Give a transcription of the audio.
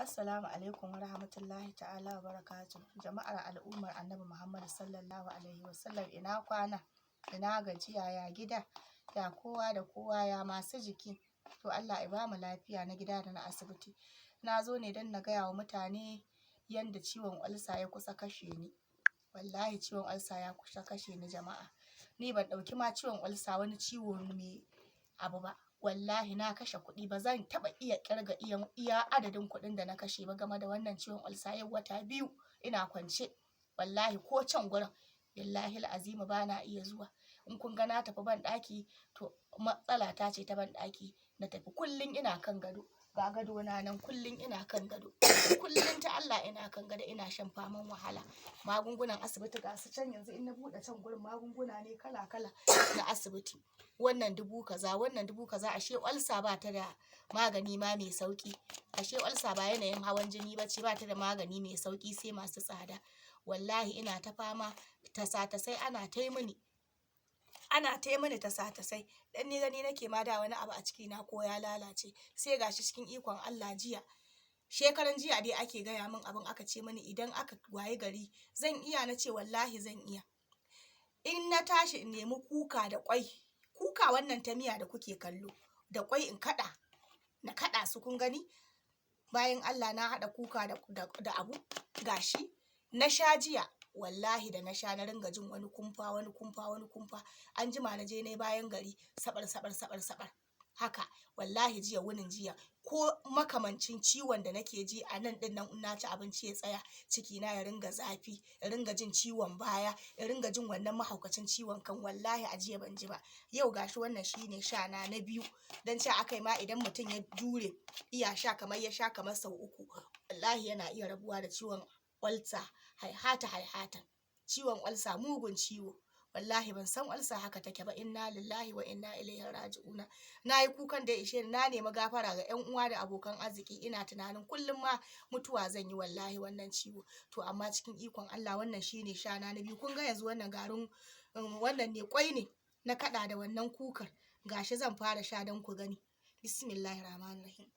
Assalamu alaikum wa rahmatullahi ta'ala wa barakatuh. Jama'ar al'ummar Annabi Muhammad sallallahu alaihi wasallam, ina kwana, ina gajiya, ya gida, ya kowa da kowa, ya masu jiki. To Allah ya bamu lafiya na gida da na asibiti. Na zo ne don na gaya wa mutane yanda ciwon ulsa ya kusa kashe ni. Wallahi ciwon ulsa ya kusa kashe ni jama'a. Ni ban ɗauki ma ciwon ulsa wani ciwo mai abu ba. Wallahi na kashe kuɗi, ba zan taɓa iya ƙirga iya adadin kuɗin da na kashe ba game da wannan ciwon ulsa. Yau wata 2 ina kwance. Wallahi ko can gurin billahi al'azimi ba na iya zuwa. In kun ga na tafi banɗaki to matsala ta ce ta banɗaki na tafi. Kullum ina kan gado, ga gado na nan, kullum ina kan gado. Kullum ta Allah ina kan gado, ina shan faman wahala. Magungunan asibiti ga su can, yanzu in na buɗe can gurin magunguna ne kala-kala na asibiti. Wannan 1000 kaza, wannan 1000 kaza. Ashe ulsa ba ta da magani ma mai sauki. Ashe ulsa ba yanayin hawan jini ba ce, ba ta da magani mai sauki sai masu tsada. Wallahi ina ta fama, tasa-tasai ana ta mini. Ana ta mini tasa-tasai. Dan ni gani nake ma da wani abu a ciki na ko ya lalace. Sai gashi cikin ikon Allah jiya, shekaran jiya dai ake gaya min abin, aka ce mini idan aka waye gari zan iya, na ce wallahi zan iya. In na tashi in nemi kuka da kwai, kuka wannan ta miya da kuke kallo, da kwai in kada, na kada su kun gani. Bayan Allah na hada kuka da abu gashi na sha jiya. Wallahi da na sha na ringa jin wani kumfa, wani kumfa, wani kumfa. An jima na je ne bayan gari sabar haka. Wallahi jiya wunin jiya ko makamancin ciwon da nake ji a nan din nan, in na ci abinci ya tsaya ciki na ya ringa zafi, ya ringa jin ciwon baya, ya ringa jin wannan mahaukacin ciwon kan. Wallahi a jiya ban ji ba. Yau gashi wannan shine sha na 2. Dan ce akai ma idan mutum ya jure iya sha kamar ya sha kamar sau 3, wallahi yana iya rabuwa da ciwon ulsa. Haihata. Ciwon ulsa mugun ciwo. Wallahi ban san ulsa haka take ba. Inna lillahi wa inna ilaihi raji'una. Na yi kukan da ya ishe ni, na nemi gafara ga 'yan uwa da abokan arziki. Ina tunanin kullum ma mutuwa zan yi wallahi wannan ciwo. To amma cikin ikon Allah wannan shine sha na 2. Kun ga yanzu wannan garin wannan ne kwai ne na kada da wannan kukar. Gashi zan fara sha don ku gani. Bismillahirrahmanirrahim.